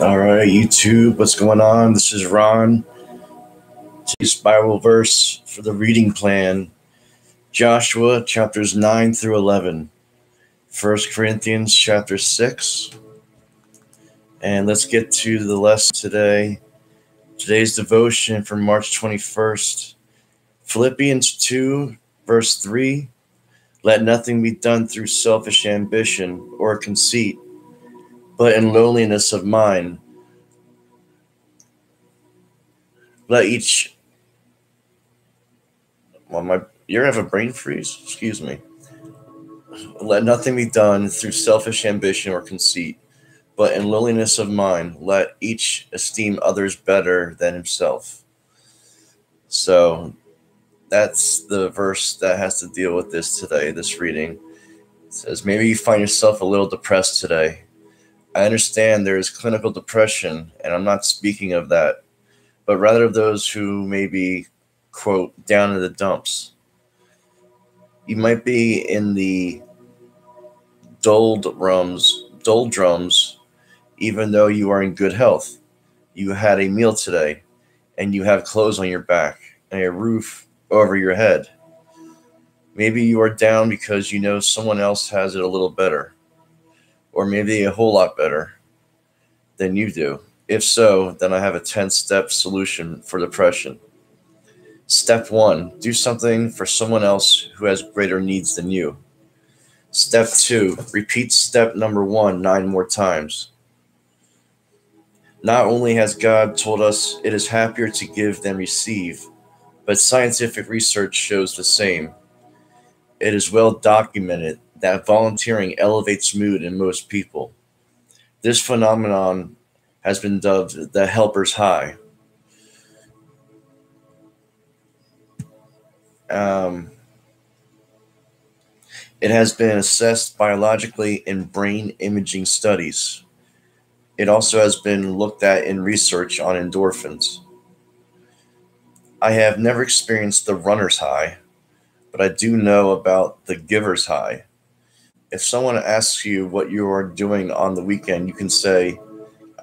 All right, YouTube, what's going on? This is Ron. Today's Bible verse for the reading plan, Joshua chapters 9 through 11, 1 Corinthians chapter 6. And let's get to the lesson today. Today's devotion for March 21st, Philippians 2, verse 3. Let nothing be done through selfish ambition or conceit, but in lowliness of mind. Let each... You're gonna have a brain freeze? Excuse me. Let nothing be done through selfish ambition or conceit, but in lowliness of mind, let each esteem others better than himself. So that's the verse that has to deal with this today, this reading. It says, maybe you find yourself a little depressed today. I understand there is clinical depression, and I'm not speaking of that, but rather of those who may be, quote, down in the dumps. You might be in the doldrums, even though you are in good health. You had a meal today, and you have clothes on your back and a roof over your head. Maybe you are down because you know someone else has it a little better, or maybe a whole lot better than you do. If so, then I have a 10-step solution for depression. Step 1, do something for someone else who has greater needs than you. Step 2, repeat step number 1 9 more times. Not only has God told us it is happier to give than receive, but scientific research shows the same. It is well documented that volunteering elevates mood in most people. This phenomenon has been dubbed the helper's high. It has been assessed biologically in brain imaging studies. It also has been looked at in research on endorphins. I have never experienced the runner's high, but I do know about the giver's high. If someone asks you what you are doing on the weekend, you can say,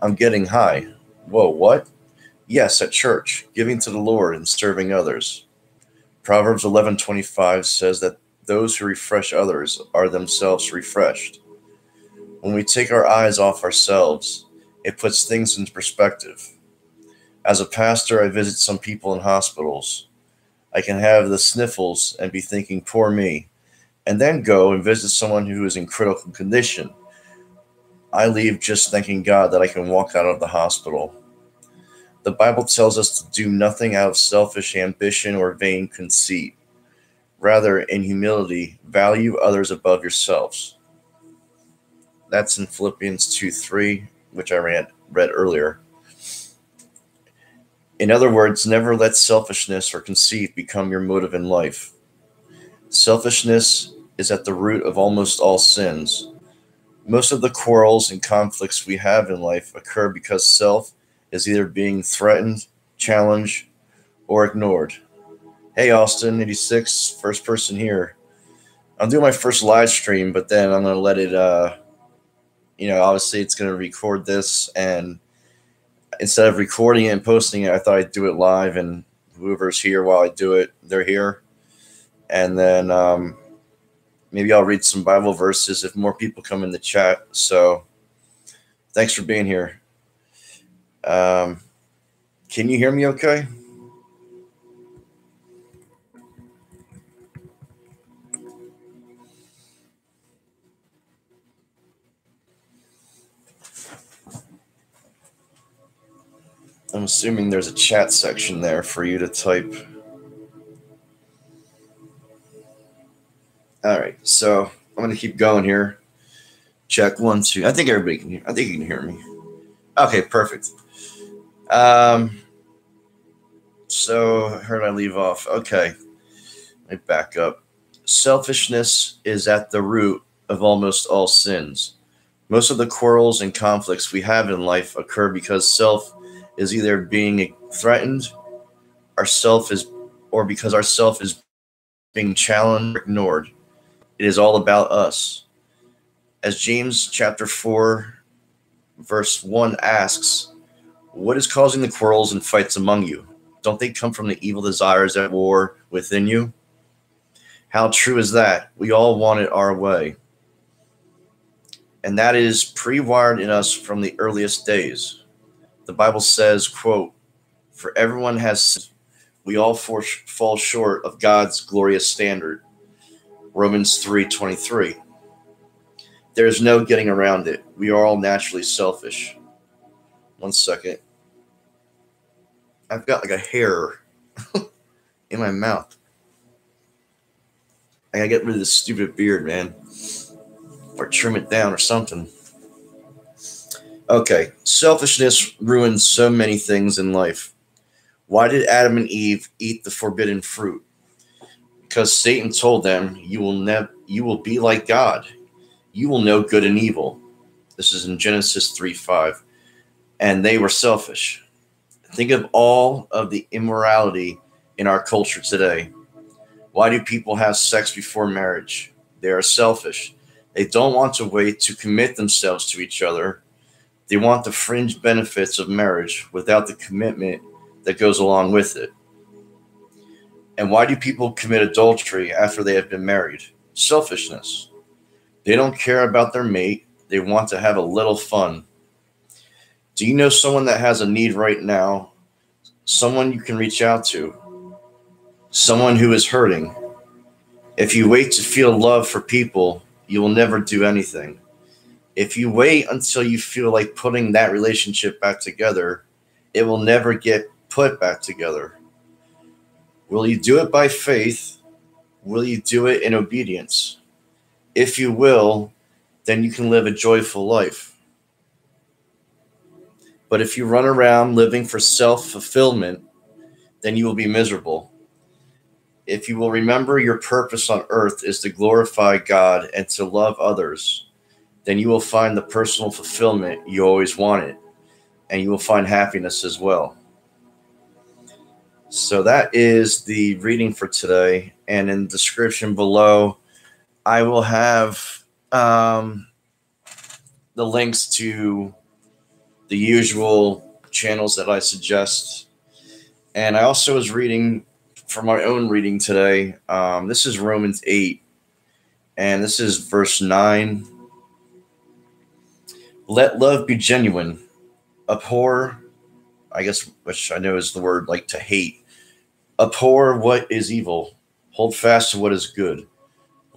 I'm getting high. Whoa, what? Yes, at church, giving to the Lord and serving others. Proverbs 11:25 says that those who refresh others are themselves refreshed. When we take our eyes off ourselves, it puts things into perspective. As a pastor, I visit some people in hospitals. I can have the sniffles and be thinking, poor me, and then go and visit someone who is in critical condition. I leave just thanking God that I can walk out of the hospital. The Bible tells us to do nothing out of selfish ambition or vain conceit. Rather, in humility, value others above yourselves. That's in Philippians 2:3, which I read earlier. In other words, never let selfishness or conceit become your motive in life. Selfishness is at the root of almost all sins. Most of the quarrels and conflicts we have in life occur because self is either being threatened, challenged, or ignored. Hey, Austin, 86, first person here. I'm doing my first live stream, but then I'm going to let it, obviously it's going to record this, and instead of recording it and posting it, I thought I'd do it live, and whoever's here while I do it, they're here. And then maybe I'll read some Bible verses if more people come in the chat. So thanks for being here. Can you hear me okay? I'm assuming there's a chat section there for you to type. All right, so I'm going to keep going here. Check 1, 2. I think everybody can hear. I think you can hear me. Okay, perfect. So where did I leave off? Okay, let me back up. Selfishness is at the root of almost all sins. Most of the quarrels and conflicts we have in life occur because self is either being threatened, or because our self is being challenged or ignored. It is all about us. As James chapter 4, verse 1 asks, what is causing the quarrels and fights among you? Don't they come from the evil desires at war within you? How true is that? We all want it our way. And that is pre-wired in us from the earliest days. The Bible says, quote, for everyone has sinned. We all fall short of God's glorious standard. Romans 3:23. There's no getting around it. We are all naturally selfish. One second. I've got like a hair in my mouth. I gotta get rid of this stupid beard, man. Or trim it down or something. Okay, selfishness ruins so many things in life. Why did Adam and Eve eat the forbidden fruit? Because Satan told them, you will be like God. You will know good and evil. This is in Genesis 3:5. And they were selfish. Think of all of the immorality in our culture today. Why do people have sex before marriage? They are selfish. They don't want to wait to commit themselves to each other. They want the fringe benefits of marriage without the commitment that goes along with it. And why do people commit adultery after they have been married? Selfishness. They don't care about their mate. They want to have a little fun. Do you know someone that has a need right now? Someone you can reach out to? Someone who is hurting? If you wait to feel love for people, you will never do anything. If you wait until you feel like putting that relationship back together, it will never get put back together. Will you do it by faith? Will you do it in obedience? If you will, then you can live a joyful life. But if you run around living for self-fulfillment, then you will be miserable. If you will remember your purpose on earth is to glorify God and to love others, then you will find the personal fulfillment you always wanted, and you will find happiness as well. So that is the reading for today. And in the description below, I will have the links to the usual channels that I suggest. And I also was reading for my own reading today. This is Romans 8, and this is verse 9. Let love be genuine. Abhor, I guess, which I know is the word like to hate. Abhor what is evil. Hold fast to what is good.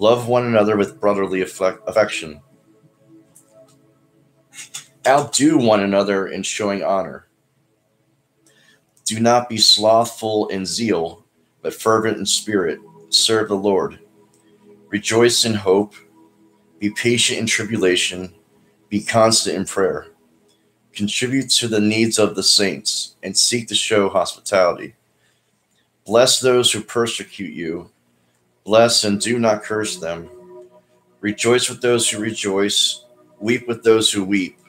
Love one another with brotherly affection. Outdo one another in showing honor. Do not be slothful in zeal, but fervent in spirit. Serve the Lord. Rejoice in hope. Be patient in tribulation. Be constant in prayer. Contribute to the needs of the saints, and seek to show hospitality. Bless those who persecute you. Bless and do not curse them. Rejoice with those who rejoice. Weep with those who weep.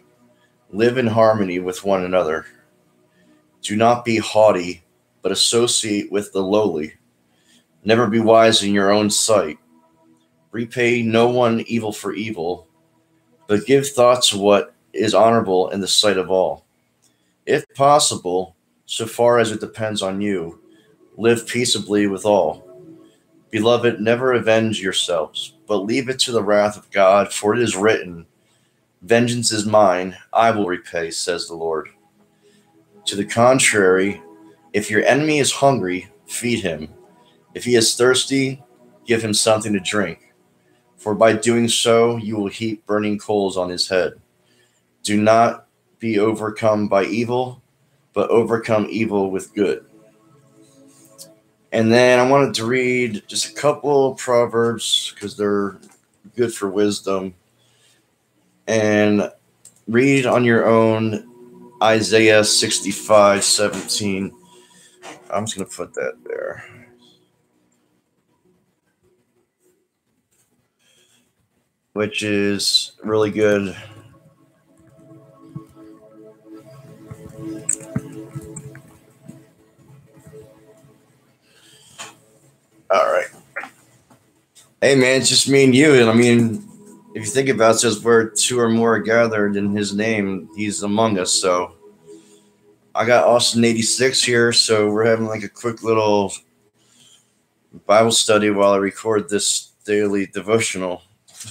Live in harmony with one another. Do not be haughty, but associate with the lowly. Never be wise in your own sight. Repay no one evil for evil, but give thought to what is honorable in the sight of all. If possible, so far as it depends on you, live peaceably with all. Beloved, never avenge yourselves, but leave it to the wrath of God, for it is written, vengeance is mine, I will repay, says the Lord. To the contrary, if your enemy is hungry, feed him. If he is thirsty, give him something to drink. For by doing so, you will heap burning coals on his head. Do not be overcome by evil, but overcome evil with good. And then I wanted to read just a couple of Proverbs because they're good for wisdom. And read on your own Isaiah 65:17. I'm just going to put that there. Which is really good. All right. Hey, man, it's just me and you. And I mean, If you think about it, it says where two or more are gathered in his name, he's among us. So I got Austin 86 here, so we're having like a quick little Bible study while I record this daily devotional.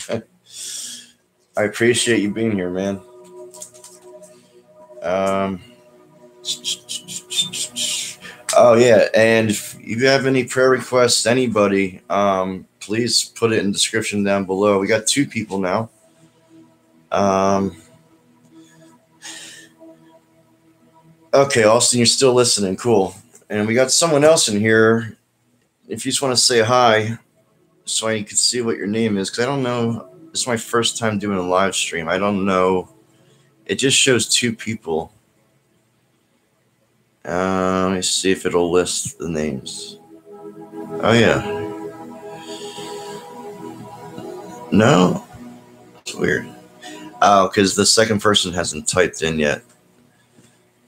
I appreciate you being here, man. Oh yeah, and if you have any prayer requests, anybody, please put it in the description down below. We got 2 people now. Okay, Austin, you're still listening. Cool. And we got someone else in here. If you just want to say hi, so I can see what your name is, because I don't know. This is my first time doing a live stream. I don't know. It just shows 2 people. Let me see if it'll list the names. Oh, yeah. No? It's weird. Oh, because the second person hasn't typed in yet.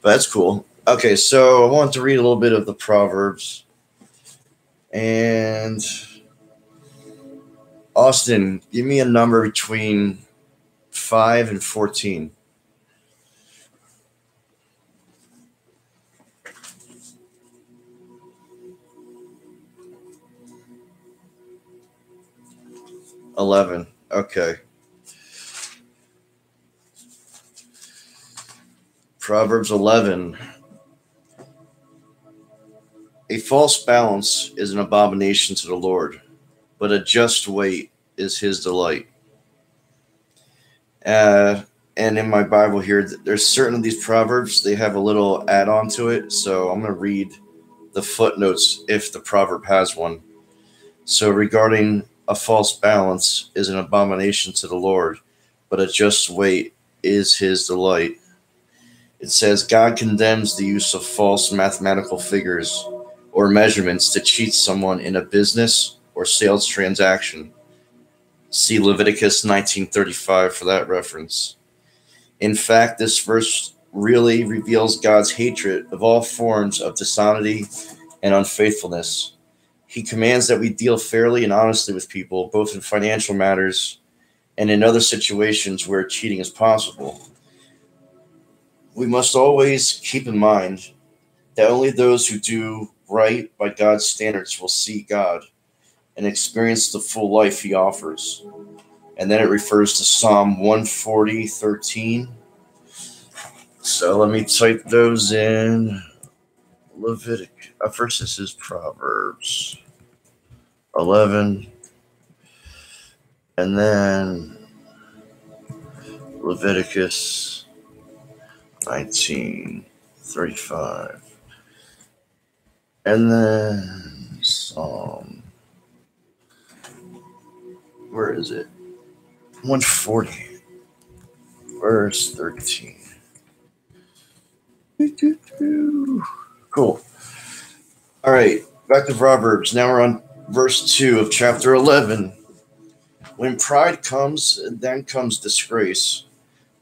But that's cool. Okay, so I want to read a little bit of the Proverbs. And Austin, give me a number between 5 and 14. $11. Okay. Proverbs 11. A false balance is an abomination to the Lord, but a just weight is his delight. And in my Bible here, there's certain of these Proverbs, they have a little add-on to it, so I'm going to read the footnotes if the proverb has one. So regarding a false balance is an abomination to the Lord, but a just weight is his delight. It says, God condemns the use of false mathematical figures or measurements to cheat someone in a business or sales transaction. See Leviticus 19:35 for that reference. In fact, this verse really reveals God's hatred of all forms of dishonesty and unfaithfulness. He commands that we deal fairly and honestly with people, both in financial matters and in other situations where cheating is possible. We must always keep in mind that only those who do right by God's standards will see God and experience the full life he offers. And then it refers to Psalm 140:13. So let me type those in. Leviticus. First, this is Proverbs 11. And then Leviticus 19:35. And then Psalm. Where is it? 140. Verse 13. Cool. All right, back to Proverbs. Now we're on verse 2 of chapter 11. When pride comes, then comes disgrace,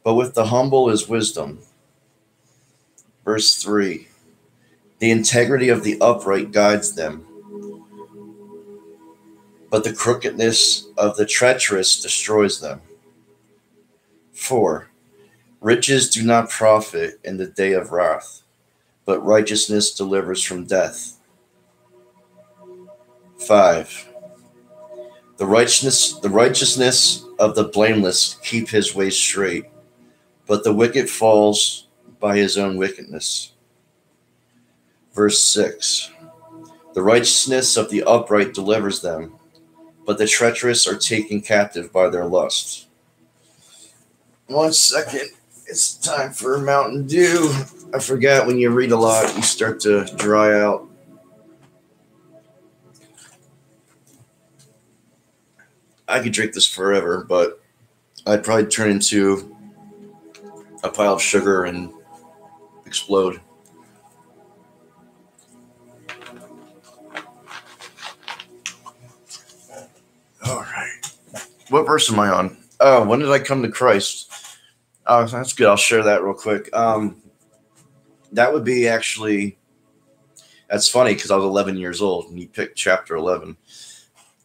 but with the humble is wisdom. Verse 3. The integrity of the upright guides them, but the crookedness of the treacherous destroys them. 4. Riches do not profit in the day of wrath, but righteousness delivers from death. 5. The righteousness of the blameless keep his way straight, but the wicked falls by his own wickedness. Verse 6. The righteousness of the upright delivers them, but the treacherous are taken captive by their lust. 1 second. It's time for Mountain Dew. I forgot when you read a lot, you start to dry out. I could drink this forever, but I'd probably turn into a pile of sugar and explode. All right. What verse am I on? Oh, when did I come to Christ? Oh, that's good. I'll share that real quick. That would be actually, that's funny because I was 11 years old and you picked chapter 11.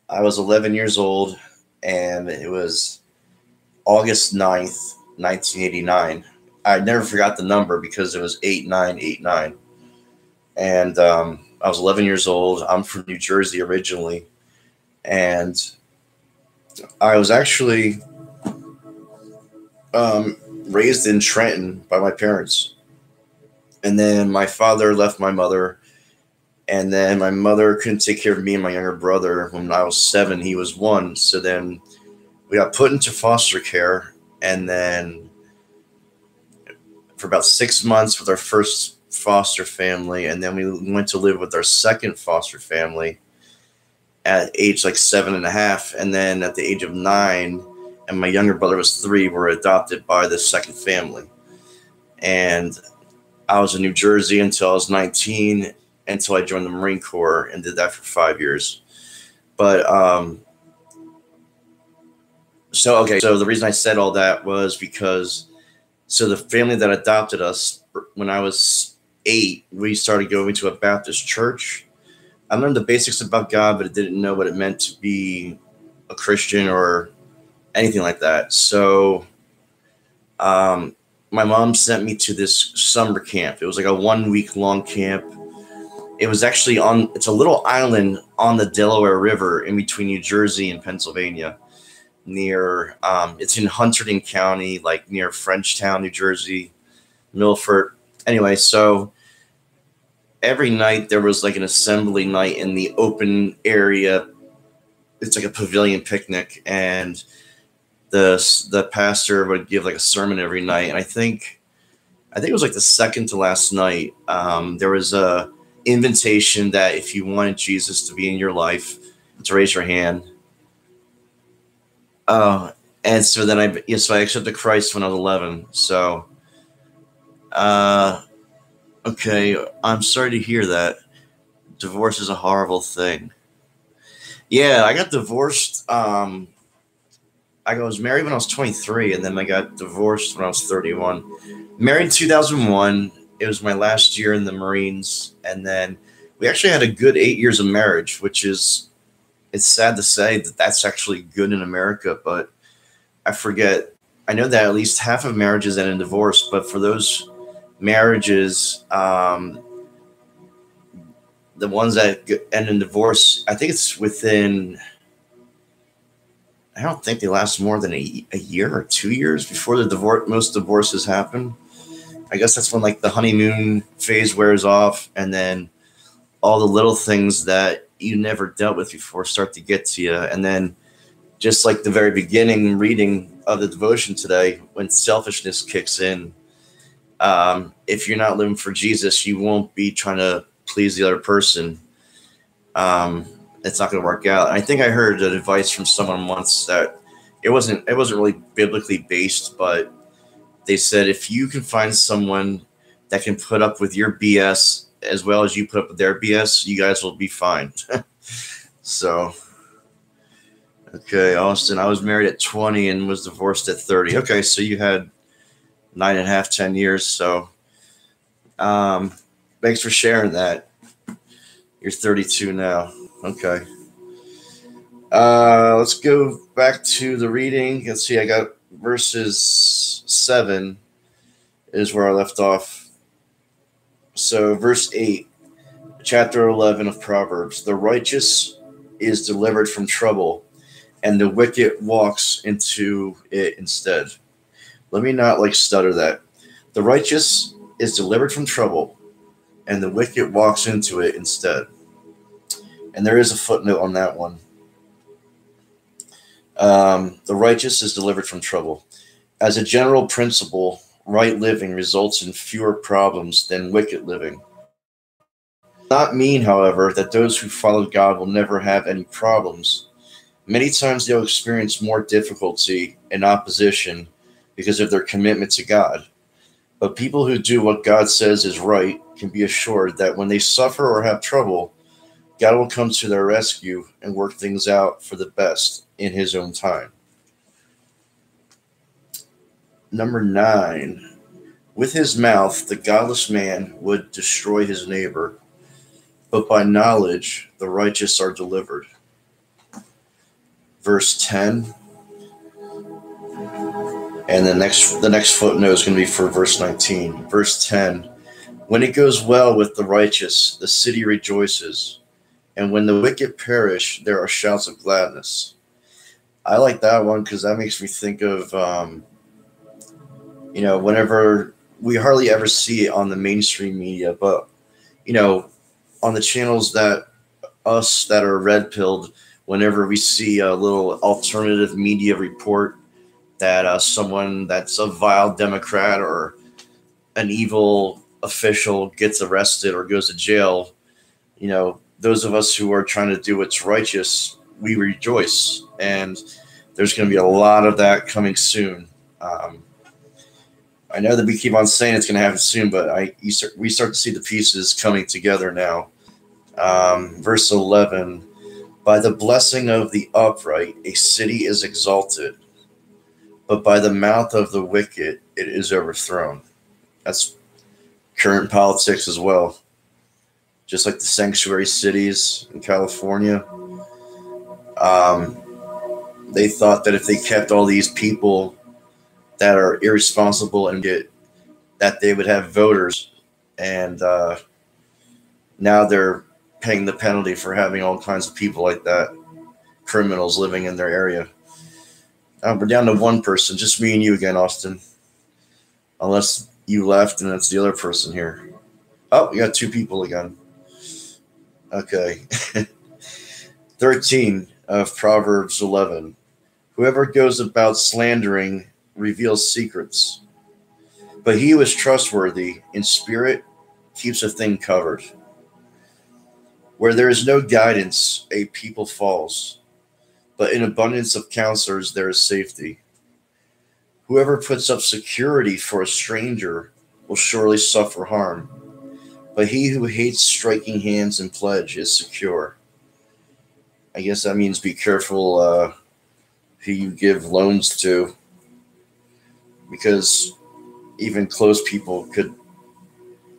I was 11 years old and it was August 9th, 1989. I never forgot the number because it was 8989. And I was 11 years old. I'm from New Jersey originally. And I was actually raised in Trenton by my parents. And then my father left my mother. And then my mother couldn't take care of me and my younger brother. When I was 7, he was 1. So then we got put into foster care. And then for about 6 months with our first foster family. And then we went to live with our second foster family at age like 7.5. And then at the age of 9, and my younger brother was 3, were adopted by the second family. And I was in New Jersey until I was 19, until I joined the Marine Corps and did that for 5 years. But so the reason I said all that was because the family that adopted us, when I was 8, we started going to a Baptist church. I learned the basics about God, but I didn't know what it meant to be a Christian or anything like that. So my mom sent me to this summer camp. It was like a 1-week long camp. It was actually it's a little island on the Delaware River in between New Jersey and Pennsylvania. Near, it's in Hunterdon County, like near Frenchtown, New Jersey, Milford. Anyway, so every night there was like an assembly night in the open area. It's like a pavilion picnic, and the pastor would give like a sermon every night. And I think it was like the second to last night. There was a invitation that if you wanted Jesus to be in your life, to raise your hand. And so then I accepted Christ when I was 11. So, okay, I'm sorry to hear that. Divorce is a horrible thing. Yeah, I got divorced. I was married when I was 23, and then I got divorced when I was 31. Married in 2001. It was my last year in the Marines, and then we actually had a good 8 years of marriage, which is, it's sad to say that that's actually good in America, but I forget. I know that at least half of marriages end in divorce, but for those marriages, the ones that end in divorce, I think it's within, I don't think they last more than a year or 2 years before the divorce. Most divorces happen. I guess that's when like the honeymoon phase wears off, and then all the little things that you never dealt with before start to get to you. And then just like the very beginning reading of the devotion today, when selfishness kicks in, if you're not living for Jesus, you won't be trying to please the other person. It's not going to work out. And I think I heard an advice from someone once that it wasn't really biblically based, but they said, if you can find someone that can put up with your BS as well as you put up with their BS, you guys will be fine. So, okay, Austin, I was married at 20 and was divorced at 30. Okay, so you had 9.5, 10 years. So, thanks for sharing that. You're 32 now. Okay. Let's go back to the reading. Let's see, I got verses 7 is where I left off. So verse 8, chapter 11 of Proverbs. The righteous is delivered from trouble, and the wicked walks into it instead. Let me not stutter that. The righteous is delivered from trouble, and the wicked walks into it instead. And there is a footnote on that one. The righteous is delivered from trouble. As a general principle, right living results in fewer problems than wicked living. Not mean, however, that those who follow God will never have any problems. Many times they'll experience more difficulty and opposition because of their commitment to God. But people who do what God says is right can be assured that when they suffer or have trouble, God will come to their rescue and work things out for the best in his own time. Number 9. With his mouth, the godless man would destroy his neighbor, but by knowledge, the righteous are delivered. Verse 10. And the next footnote is going to be for verse 19. Verse 10. When it goes well with the righteous, the city rejoices. And when the wicked perish, there are shouts of gladness. I like that one because that makes me think of, whenever we hardly ever see it on the mainstream media, but, on the channels that us that are red pilled, whenever we see a little alternative media report that someone that's a vile Democrat or an evil official gets arrested or goes to jail, those of us who are trying to do what's righteous, we rejoice. And there's going to be a lot of that coming soon. I know that we keep on saying it's going to happen soon, but we start to see the pieces coming together now. Verse 11, by the blessing of the upright, a city is exalted, but by the mouth of the wicked, it is overthrown. That's current politics as well. Just like the sanctuary cities in California, they thought that if they kept all these people that are irresponsible and that they would have voters, and now they're paying the penalty for having all kinds of people like that, criminals living in their area. We're down to one person, just me and you again, Austin. Unless you left and that's the other person here. Oh, we got two people again. Okay. 13 of Proverbs 11. Whoever goes about slandering reveals secrets, but he who is trustworthy in spirit keeps a thing covered. Where there is no guidance, a people falls, but in abundance of counselors there is safety. Whoever puts up security for a stranger will surely suffer harm, but he who hates striking hands in pledge is secure. I guess that means be careful who you give loans to, because even close people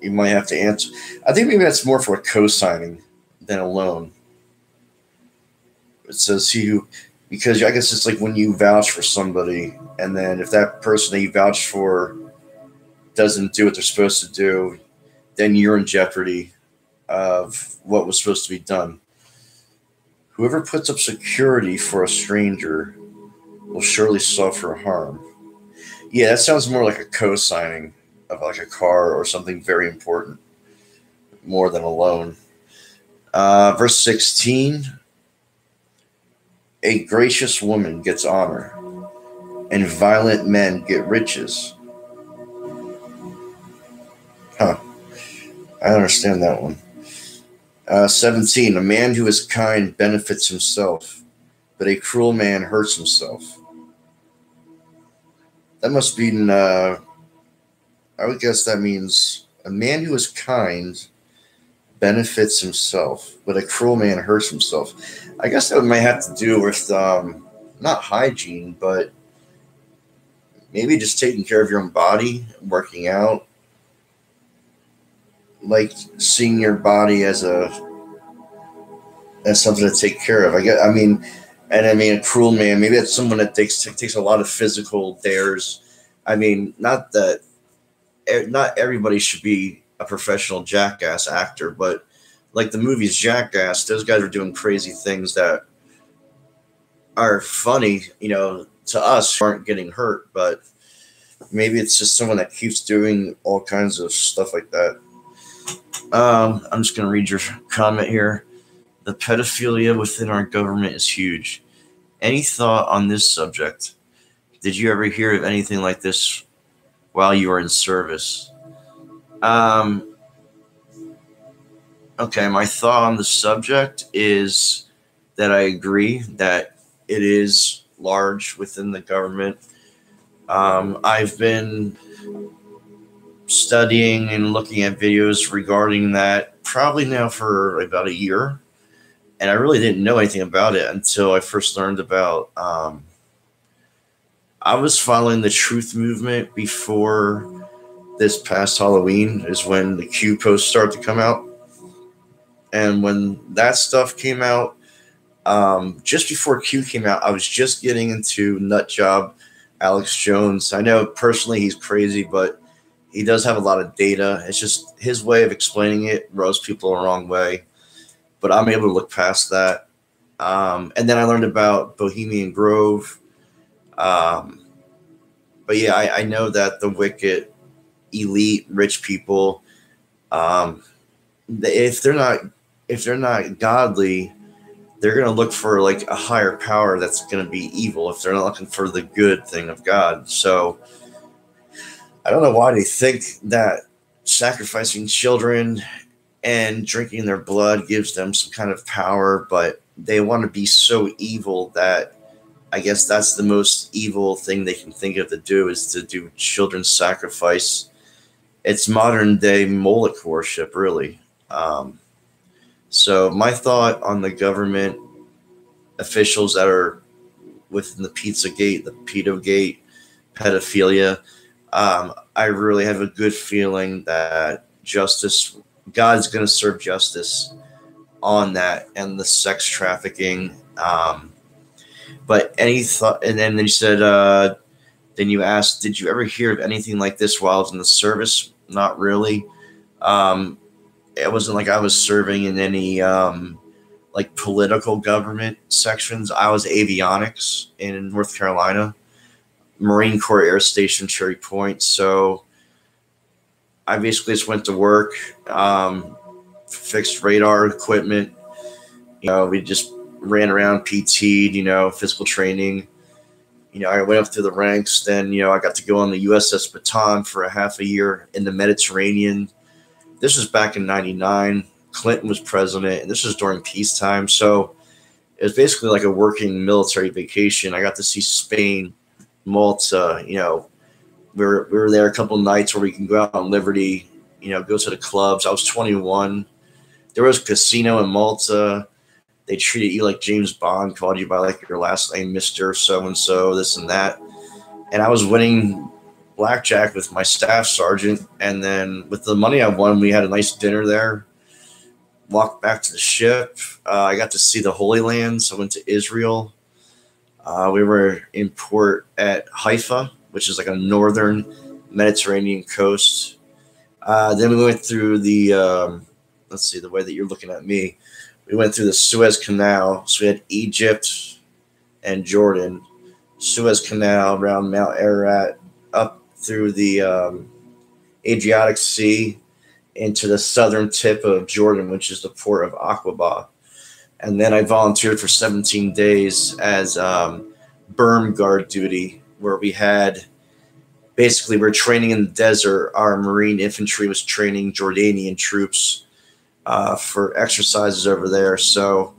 you might have to answer. I think maybe that's more for a co-signing than a loan. It says because I guess it's like when you vouch for somebody, and then if that person that you vouch for doesn't do what they're supposed to do, then you're in jeopardy of what was supposed to be done. Whoever puts up security for a stranger will surely suffer harm. Yeah, that sounds more like a co-signing of like a car or something very important, more than a loan. Verse 16, a gracious woman gets honor, and violent men get riches. Huh. I understand that one. 17, a man who is kind benefits himself, but a cruel man hurts himself. That must be, I would guess that means a man who is kind benefits himself, but a cruel man hurts himself. I guess that might have to do with not hygiene, but maybe just taking care of your own body, working out, like seeing your body as something to take care of. I mean, a cruel man, maybe that's someone that takes a lot of physical dares. I mean, not everybody should be a professional jackass actor, but like the movies Jackass, those guys are doing crazy things that are funny, to us who aren't getting hurt, but maybe it's just someone that keeps doing all kinds of stuff like that. I'm just going to read your comment here. The pedophilia within our government is huge. Any thought on this subject? Did you ever hear of anything like this while you were in service? Okay, my thought on the subject is that I agree that it is large within the government. I've been studying and looking at videos regarding that probably now for about a year, and I really didn't know anything about it until I first learned about I was following the truth movement before this past Halloween is when the Q posts started to come out. And when that stuff came out, just before Q came out, I was just getting into nut job Alex Jones. I know personally he's crazy, but he does have a lot of data. It's just his way of explaining it rubs people the wrong way. But I'm able to look past that. And then I learned about Bohemian Grove. Um, but yeah, I know that the wicked, elite, rich people, um, if they're not godly, they're going to look for like a higher power that's going to be evil if they're not looking for the good thing of God. So I don't know why they think that sacrificing children and drinking their blood gives them some kind of power, but they want to be so evil that I guess that's the most evil thing they can think of to do is to do children's sacrifice. It's modern day Moloch worship, really. Um, so my thought on the government officials that are within the Pizzagate, the Pedogate, pedophilia, I really have a good feeling that God's going to serve justice on that and the sex trafficking. But any thought, and then you said, then you asked, did you ever hear of anything like this while I was in the service? Not really. Um, it wasn't like I was serving in any like political government sections. I was avionics in North Carolina, Marine Corps Air Station Cherry Point. So I basically just went to work, fixed radar equipment. We just ran around, PT'd, physical training. I went up through the ranks. Then, I got to go on the USS Baton for a half a year in the Mediterranean. This was back in '99. Clinton was president, and this was during peacetime. So it was basically like a working military vacation. I got to see Spain, Malta. We were there a couple of nights where we can go out on liberty, go to the clubs. I was 21. There was a casino in Malta. They treated you like James Bond, called you by like your last name, Mr. So-and-so, this and that. And I was winning blackjack with my staff sergeant. And then with the money I won, we had a nice dinner there. Walked back to the ship. I got to see the Holy Land. So I went to Israel. We were in port at Haifa, which is like a northern Mediterranean coast. Then we went through the, let's see, the way that you're looking at me. We went through the Suez Canal. So we had Egypt and Jordan, Suez Canal around Mount Ararat, up through the Adriatic Sea into the southern tip of Jordan, which is the port of Aqaba. And then I volunteered for 17 days as berm guard duty, where we were training in the desert. Our Marine infantry was training Jordanian troops for exercises over there. So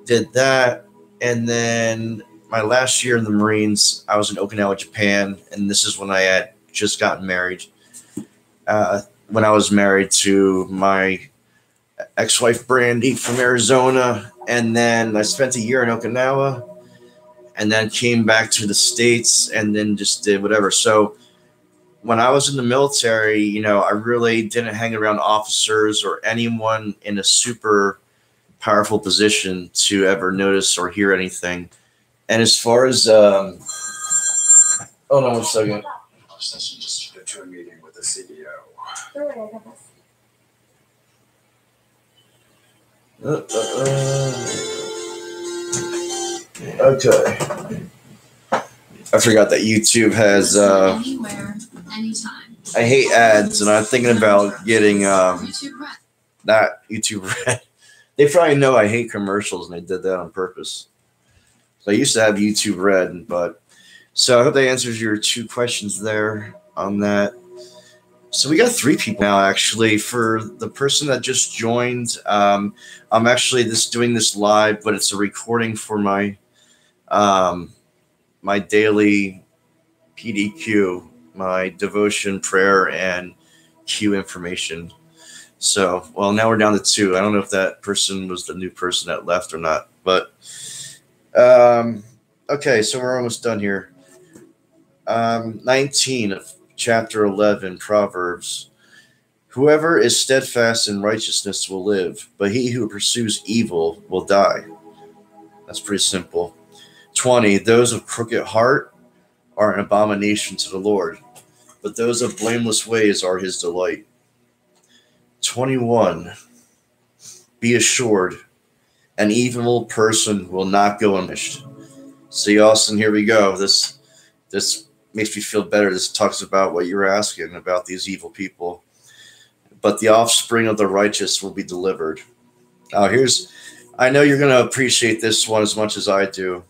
did that. And then my last year in the Marines, I was in Okinawa, Japan. And this is when I had just gotten married. When I was married to my ex-wife, Brandy, from Arizona. And then I spent a year in Okinawa and then came back to the States and then just did whatever. So when I was in the military, I really didn't hang around officers or anyone in a super powerful position to ever notice or hear anything. And as far as, hold on 1 second. Session just to a meeting with the CEO. Okay. I forgot that YouTube has, anywhere, anytime. I hate ads, and I'm thinking about getting that YouTube Red. They probably know I hate commercials, and they did that on purpose. So I used to have YouTube Red, but so I hope that answers your 2 questions there on that. So we got 3 people now, actually. For the person that just joined, I'm actually doing this live, but it's a recording for my my daily PDQ, my devotion, prayer, and Q information. So, well, now we're down to 2. I don't know if that person was the new person that left or not, but okay, so we're almost done here. 19 of chapter 11, Proverbs. Whoever is steadfast in righteousness will live, but he who pursues evil will die. That's pretty simple. 20, those of crooked heart are an abomination to the Lord, but those of blameless ways are his delight. 21. Be assured, an evil person will not go unpunished. See, Austin, here we go. This makes me feel better. This talks about what you were asking about these evil people. But the offspring of the righteous will be delivered. Now, I know you're going to appreciate this one as much as I do.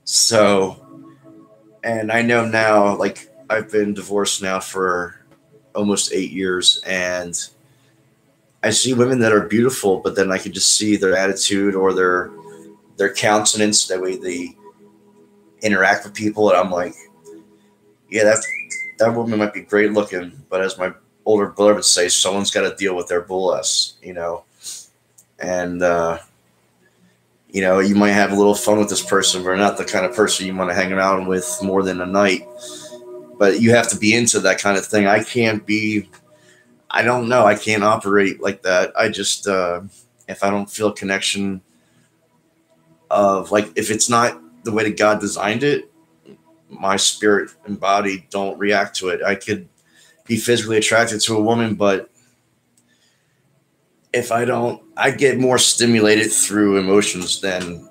So, and I know now, like, I've been divorced now for almost 8 years, and I see women that are beautiful, but then I can just see their attitude or their countenance, the way they interact with people, and I'm like, yeah, that woman might be great looking, but as my older brother would say, someone's got to deal with their bull ass, and you might have a little fun with this person, but not the kind of person you want to hang around with more than a night. But you have to be into that kind of thing. I don't know. I can't operate like that. I just, if I don't feel a connection of, like, if it's not the way that God designed it, my spirit and body don't react to it. I could be physically attracted to a woman, but if I don't, I get more stimulated through emotions than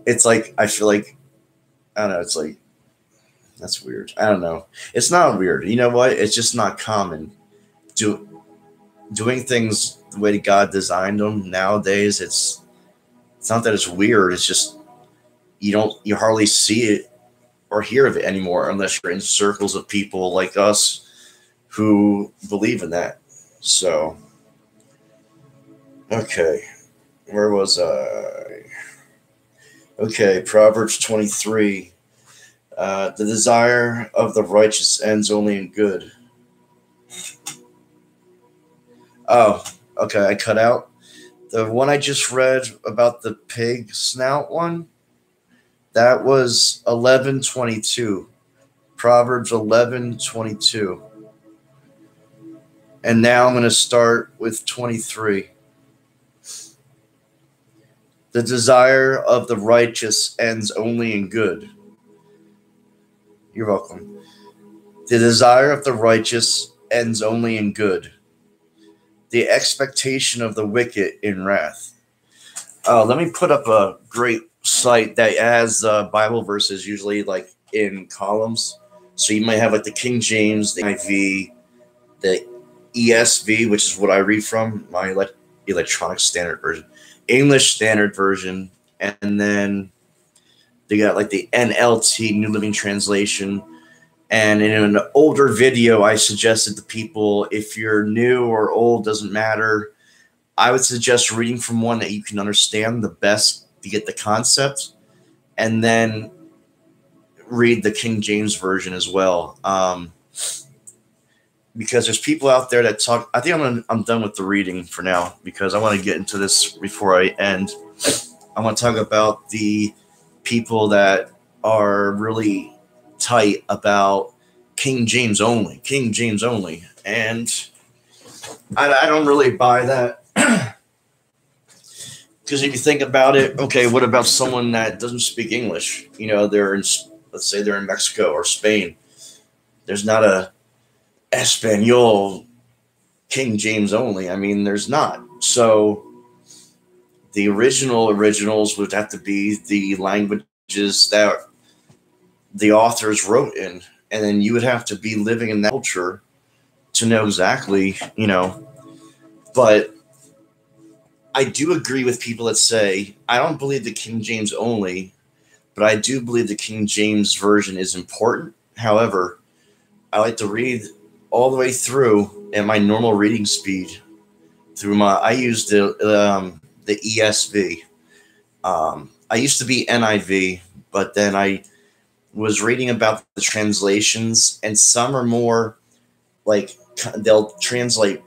it's like, I feel like, I don't know. It's like, that's weird. I don't know. It's not weird. You know what? It's just not common. Doing things the way that God designed them nowadays, it's not that it's weird. It's just you hardly see it or hear of it anymore unless you're in circles of people like us who believe in that. So, okay, where was I? Okay, Proverbs 23. The desire of the righteous ends only in good. Oh, okay, I cut out. The one I just read about the pig snout one, that was 11:22. Proverbs 11:22. And now I'm going to start with 23. The desire of the righteous ends only in good. You're welcome. The desire of the righteous ends only in good. The expectation of the wicked in wrath. Let me put up a great site that has Bible verses usually like in columns. So you might have like the King James, the NIV, the ESV, which is what I read from, my electronic standard version, English Standard Version, and then they got like the NLT, New Living Translation. And in an older video, I suggested to people, if you're new or old, doesn't matter, I would suggest reading from one that you can understand the best to get the concept, and then read the King James Version as well. Because there's people out there that talk. I think I'm done with the reading for now because I want to get into this before I end. I want to talk about the people that are really tight about King James only, and I don't really buy that. Because if you think about it, okay, what about someone that doesn't speak English? Let's say they're in Mexico or Spain. There's not a Espanol King James only. I mean, there's not. So the originals would have to be the languages that the authors wrote in. And then you would have to be living in that culture to know exactly, But I do agree with people that say, I don't believe the King James only, but I do believe the King James Version is important. However, I like to read all the way through at my normal reading speed. I use the ESV. I used to be NIV, but then I was reading about the translations, and some are more like they'll translate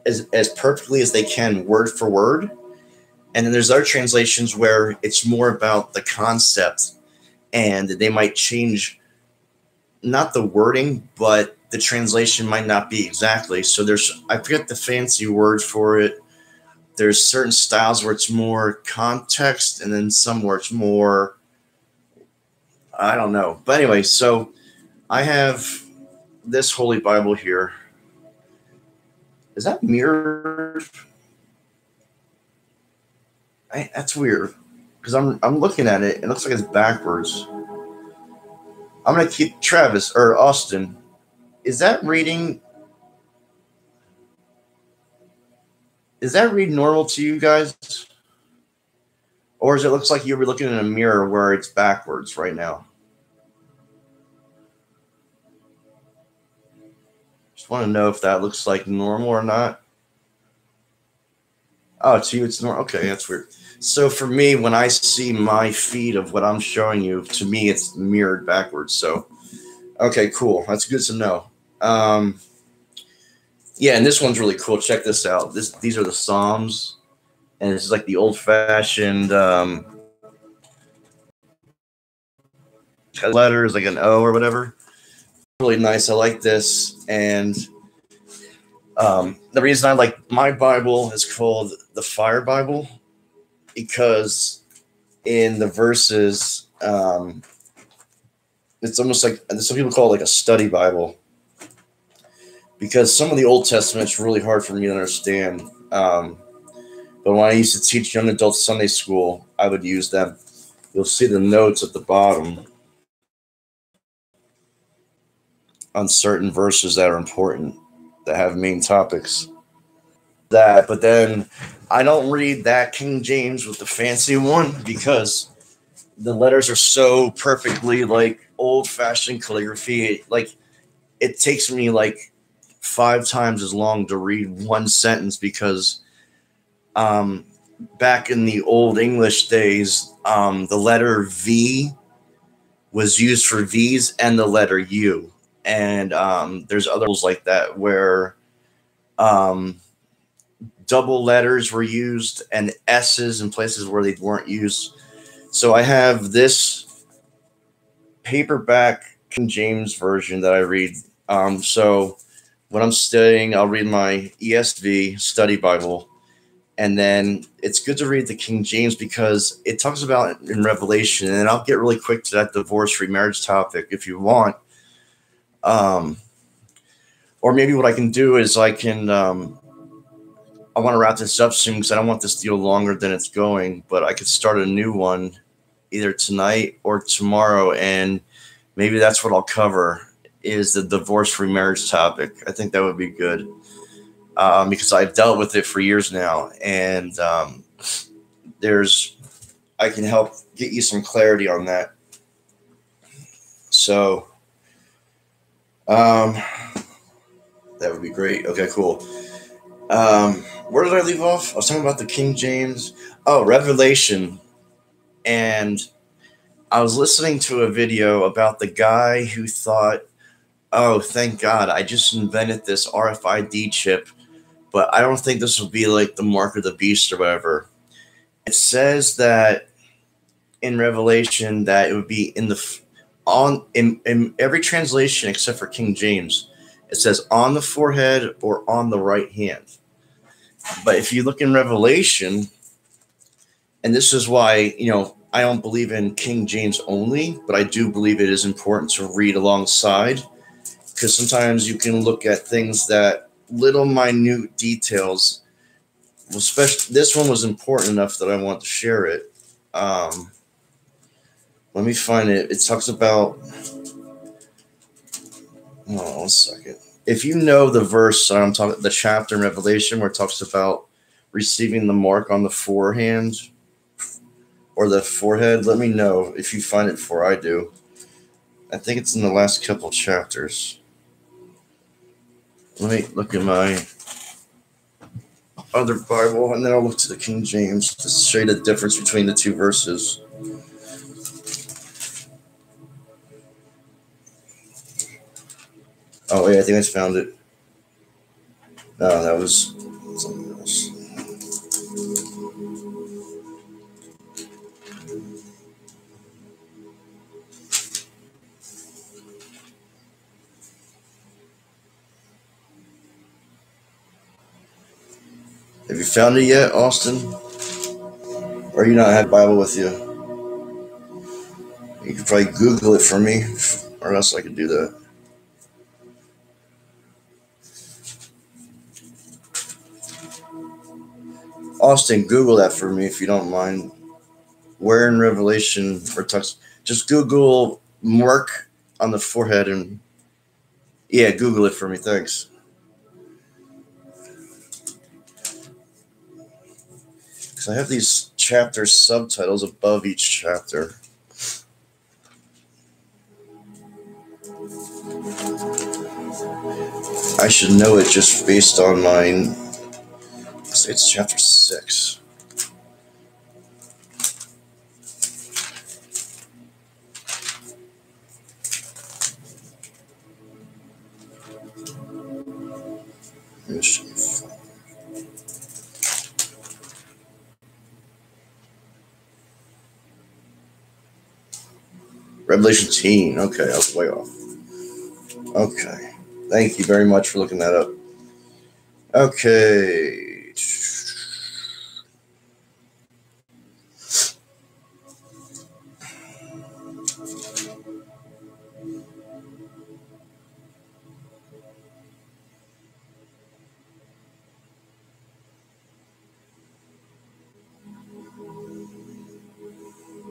as perfectly as they can, word for word. And then there's other translations where it's more about the concept, and they might change not the wording, but the translation might not be exactly. So I forget the fancy word for it. there's certain styles where it's more context, and then some where it's more, I don't know. But anyway, so I have this Holy Bible here. Is that mirrored? That's weird because I'm looking at it. It looks like it's backwards. I'm gonna keep Travis or Austin. Is that reading? Is that read normal to you guys, or does it looks like you're looking in a mirror where it's backwards right now? Just want to know if that looks like normal or not. Oh, to you it's normal. Okay, that's weird. So for me, when I see my feed of what I'm showing you, to me it's mirrored backwards. So okay, cool. That's good to know. Yeah, and this one's really cool. Check this out. These are the Psalms, and it's like the old-fashioned letters, like an O or whatever. Really nice. I like this, and the reason I like my Bible is called the Fire Bible because in the verses, it's almost like some people call it like a study Bible because some of the Old Testament is really hard for me to understand. But when I used to teach young adults Sunday school, I would use them. You'll see the notes at the bottom on certain verses that are important, that have main topics. But then I don't read that King James with the fancy one because the letters are so perfectly like old-fashioned calligraphy. Like it takes me like 5 times as long to read one sentence because back in the old English days, the letter V was used for V's and the letter U. And there's others like that where double letters were used and S's in places where they weren't used. So I have this paperback King James version that I read. So when I'm studying, I'll read my ESV study Bible. And then it's good to read the King James because it talks about in Revelation. And I'll get really quick to that divorce remarriage topic if you want. Or maybe what I can do is I want to wrap this up soon because I don't want this deal longer than it's going. But I could start a new one either tonight or tomorrow. And maybe that's what I'll cover is the divorce remarriage topic. I think that would be good. Because I've dealt with it for years now, and I can help get you some clarity on that. So, that would be great. Okay, cool. Where did I leave off? I was talking about the King James. Oh, Revelation, and I was listening to a video about the guy who thought, "Oh, thank God, I just invented this RFID chip." But I don't think this will be like the mark of the beast or whatever. It says that in Revelation that it would be in every translation except for King James. It says on the forehead or on the right hand. But if you look in Revelation, and this is why, I don't believe in King James only, but I do believe it is important to read alongside because sometimes you can look at things that little minute details. Especially this one was important enough that I want to share it. Let me find it. It talks about. Oh, 1 second. If you know the verse, I'm talking the chapter in Revelation where it talks about receiving the mark on the forehand or the forehead, let me know if you find it before I do. I think it's in the last couple chapters. Let me look at my other Bible, and then I'll look to the King James to show you the difference between the two verses. Oh, yeah, I think I just found it. No, that was something else. Have you found it yet, Austin? Or you not have Bible with you? You could probably Google it for me, or else I could do that. Austin, Google that for me if you don't mind. Where in Revelation or text? Just Google mark on the forehead and yeah, Google it for me. Thanks. Because I have these chapter subtitles above each chapter. I should know it just based on mine. It's chapter 6. Revelation 18. Okay, I was way off. Okay. Thank you very much for looking that up. Okay.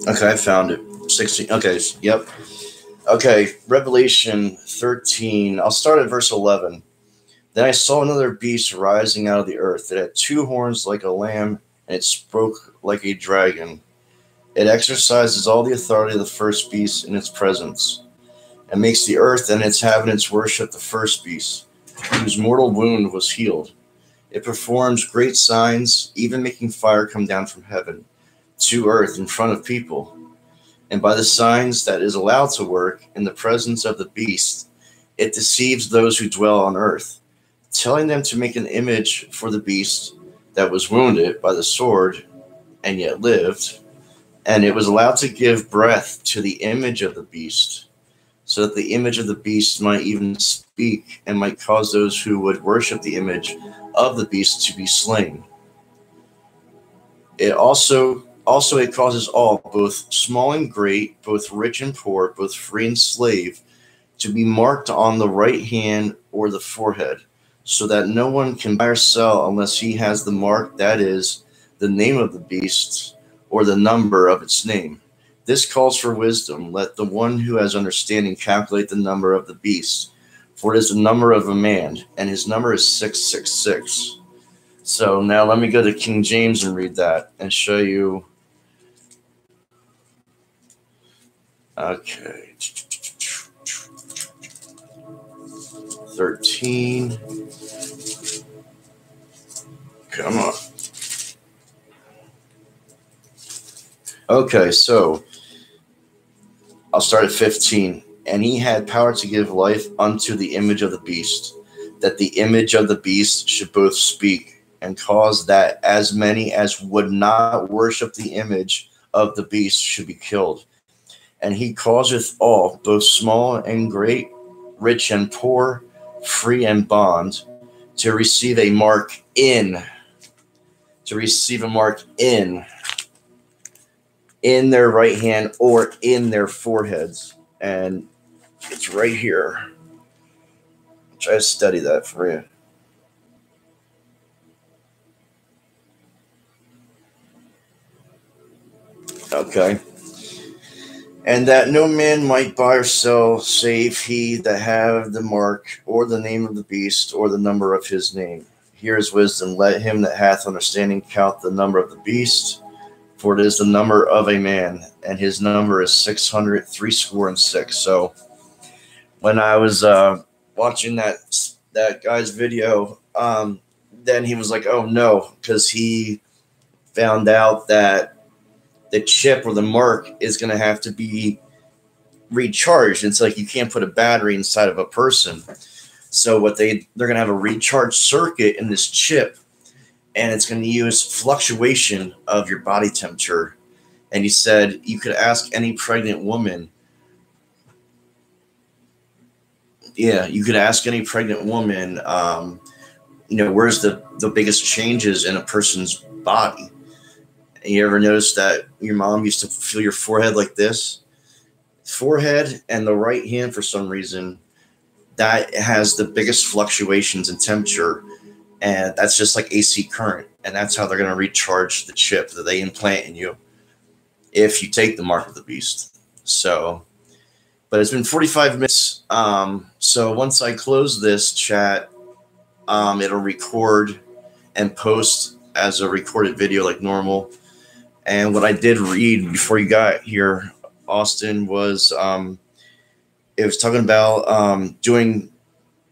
Okay, I found it. 16. Okay, yep. Okay, Revelation 13. I'll start at verse 11. Then I saw another beast rising out of the earth. It had 2 horns like a lamb, and it spoke like a dragon. It exercises all the authority of the first beast in its presence, and makes the earth and its inhabitants worship the first beast, whose mortal wound was healed. It performs great signs, even making fire come down from heaven to earth in front of people. And by the signs that is allowed to work in the presence of the beast, it deceives those who dwell on earth, telling them to make an image for the beast that was wounded by the sword and yet lived. And it was allowed to give breath to the image of the beast, so that the image of the beast might even speak and might cause those who would worship the image of the beast to be slain. It also it causes all, both small and great, both rich and poor, both free and slave, to be marked on the right hand or the forehead, so that no one can buy or sell unless he has the mark, that is, the name of the beast or the number of its name. This calls for wisdom. Let the one who has understanding calculate the number of the beast, for it is the number of a man, and his number is 666. So now let me go to King James and read that and show you. Okay. 13. Come on. Okay, so I'll start at 15. And he had power to give life unto the image of the beast, that the image of the beast should both speak and cause that as many as would not worship the image of the beast should be killed. And he causeth all, both small and great, rich and poor, free and bond, to receive a mark in their right hand or in their foreheads. And it's right here. Try to study that for you. Okay. And that no man might buy or sell, save he that have the mark, or the name of the beast, or the number of his name. Here is wisdom. Let him that hath understanding count the number of the beast, for it is the number of a man, and his number is 666. So when I was watching that guy's video, then he was like, oh no, because he found out that the chip or the mark is going to have to be recharged. It's like you can't put a battery inside of a person. So what they're going to have a recharge circuit in this chip, and it's going to use fluctuation of your body temperature. And he said you could ask any pregnant woman. Yeah, you could ask any pregnant woman where's the biggest changes in a person's body. And you ever notice that your mom used to feel your forehead like this? Forehead and the right hand, for some reason, that has the biggest fluctuations in temperature. And that's just like AC current. And that's how they're going to recharge the chip that they implant in you if you take the mark of the beast. So, but it's been 45 minutes. So once I close this chat, it'll record and post as a recorded video like normal. And what I did read before you got here, Austin, was it was talking about doing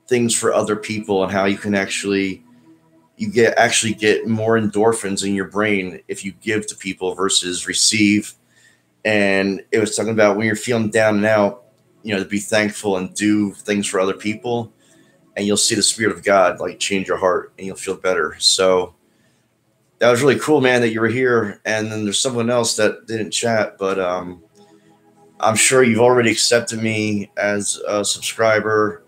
things for other people and how you can actually get more endorphins in your brain if you give to people versus receive. And it was talking about when you're feeling down and out, to be thankful and do things for other people, and you'll see the Spirit of God like change your heart and you'll feel better. So that was really cool, man, that you were here. And then there's someone else that didn't chat, but I'm sure you've already accepted me as a subscriber.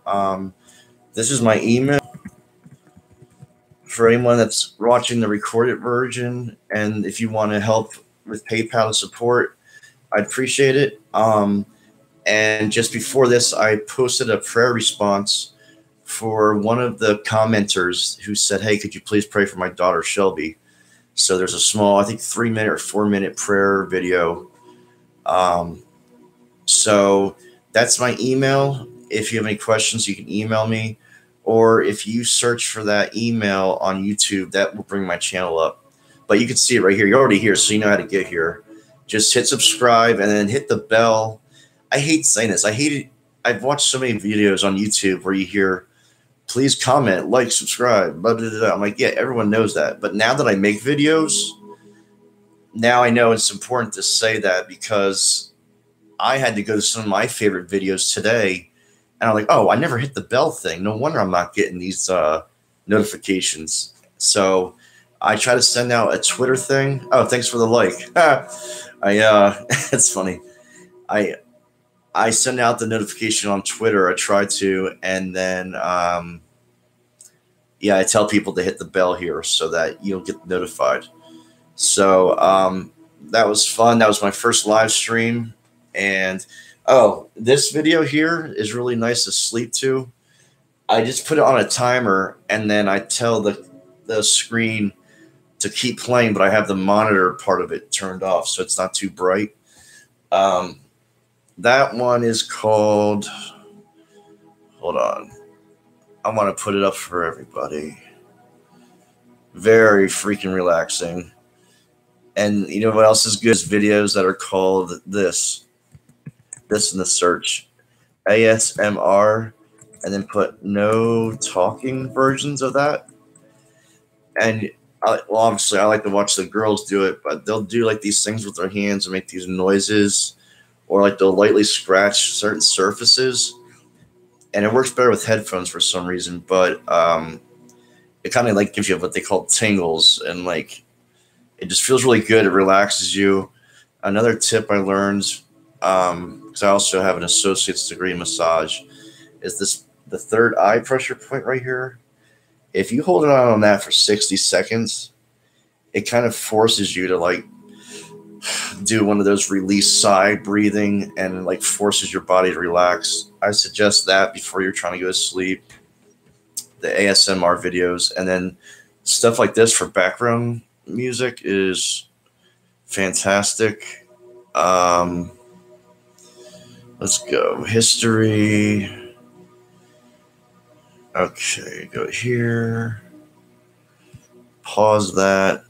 This is my email for anyone that's watching the recorded version. And if you want to help with PayPal support, I'd appreciate it. And just before this, I posted a prayer response for one of the commenters who said, hey, could you please pray for my daughter, Shelby? So there's a small, I think 3-minute or 4-minute prayer video. So that's my email. If you have any questions, you can email me. Or if you search for that email on YouTube, that will bring my channel up. But you can see it right here. You're already here, so you know how to get here. Just hit subscribe and then hit the bell. I hate saying this. I hate it. I've watched so many videos on YouTube where you hear, please comment, like, subscribe, blah, blah, blah. I'm like, yeah, everyone knows that. But now that I make videos, now I know it's important to say that, because I had to go to some of my favorite videos today, and I'm like, oh, I never hit the bell thing. No wonder I'm not getting these notifications. So I try to send out a Twitter thing. Oh, thanks for the like. It's funny. I send out the notification on Twitter. I try to, and then I tell people to hit the bell here so that you'll get notified. So that was fun. That was my first live stream. And this video here is really nice to sleep to. I just put it on a timer, and then I tell the screen to keep playing, but I have the monitor part of it turned off so it's not too bright. That one is called, hold on, I want to put it up for everybody. Very freaking relaxing. And you know what else is good? Is videos that are called this in the search, ASMR, and then put no talking versions of that. And obviously I like to watch the girls do it, but they'll do like these things with their hands and make these noises, or like they'll lightly scratch certain surfaces. And it works better with headphones for some reason, but it kind of like gives you what they call tingles, and like it just feels really good. It relaxes you. Another tip I learned, because I also have an associate's degree in massage, is the third eye pressure point right here. If you hold it on that for 60 seconds, it kind of forces you to like do one of those release sigh breathing, and like forces your body to relax. I suggest that before you're trying to go to sleep. The ASMR videos, and then stuff like this for background music is fantastic. Let's go history. Okay, go here. Pause that.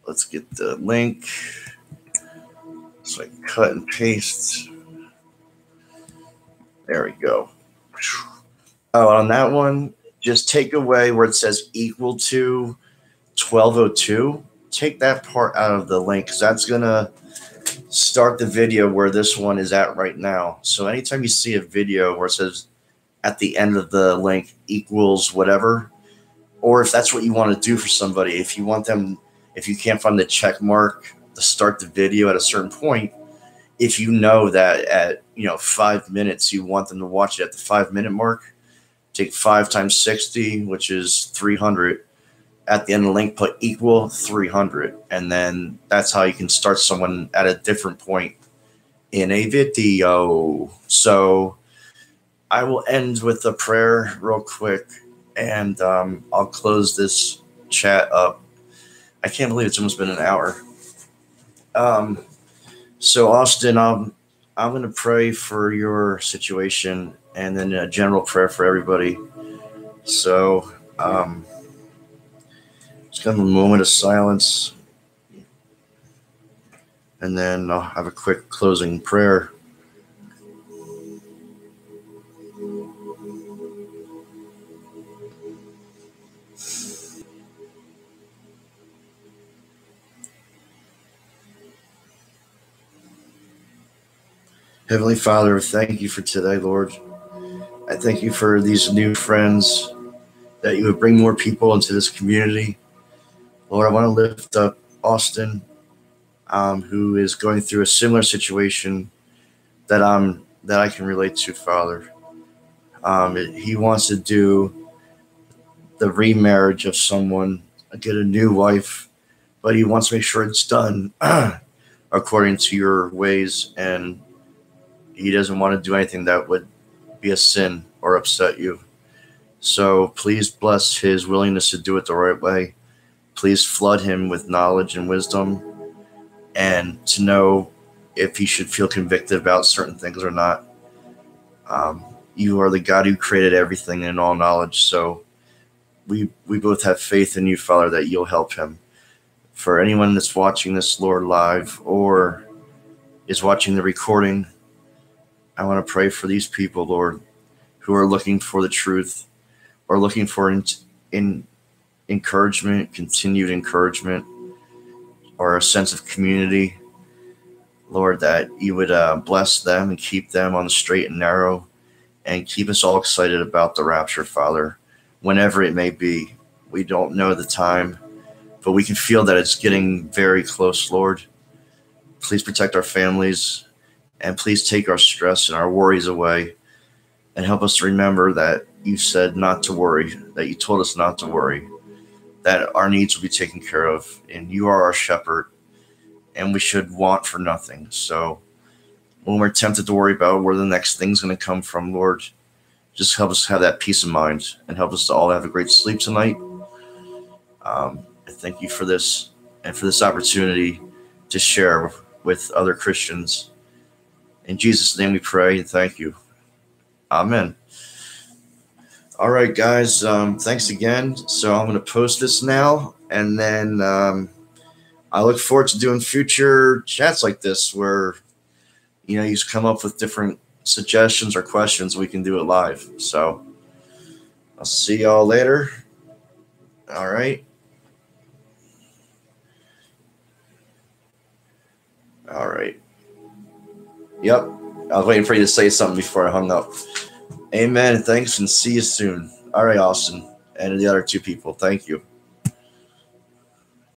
Let's get the link. So I can cut and paste. There we go. Oh, on that one, just take away where it says equal to 1202. Take that part out of the link, because that's going to start the video where this one is at right now. So anytime you see a video where it says at the end of the link equals whatever, or if that's what you want to do for somebody, if you want them, if you can't find the check mark to start the video at a certain point, if you know that at 5 minutes you want them to watch it at the 5-minute mark, take 5 times 60, which is 300. At the end of the link, put equal 300. And then that's how you can start someone at a different point in a video. So I will end with a prayer real quick, and I'll close this chat up. I can't believe it's almost been an hour. So Austin, I'm going to pray for your situation, and then a general prayer for everybody. So just kind of a moment of silence, and then I'll have a quick closing prayer. Heavenly Father, thank you for today, Lord. I thank you for these new friends, that you would bring more people into this community. Lord, I want to lift up Austin, who is going through a similar situation that I can relate to, Father. He wants to do the remarriage of someone, get a new wife, but he wants to make sure it's done according to your ways, and he doesn't want to do anything that would be a sin or upset you. So please bless his willingness to do it the right way. Please flood him with knowledge and wisdom, and to know if he should feel convicted about certain things or not. You are the God who created everything and all knowledge, so we both have faith in you, Father, that you'll help him. For anyone that's watching this, Lord, live or is watching the recording, I want to pray for these people, Lord, who are looking for the truth or looking for encouragement, continued encouragement, or a sense of community. Lord, that you would bless them and keep them on the straight and narrow, and keep us all excited about the rapture, Father, whenever it may be. We don't know the time, but we can feel that it's getting very close, Lord. Please protect our families, and please take our stress and our worries away, and help us to remember that you said not to worry, that you told us not to worry, that our needs will be taken care of, and you are our shepherd, and we should want for nothing. So when we're tempted to worry about where the next thing's going to come from, Lord, just help us have that peace of mind, and help us to all have a great sleep tonight. I thank you for this, and for this opportunity to share with other Christians. In Jesus' name we pray and thank you. Amen. All right, guys, thanks again. So I'm going to post this now, and then I look forward to doing future chats like this where, you just come up with different suggestions or questions. We can do it live. So I'll see y'all later. All right. All right. Yep. I was waiting for you to say something before I hung up. Amen. Thanks, and see you soon. All right, Austin, and the other two people. Thank you.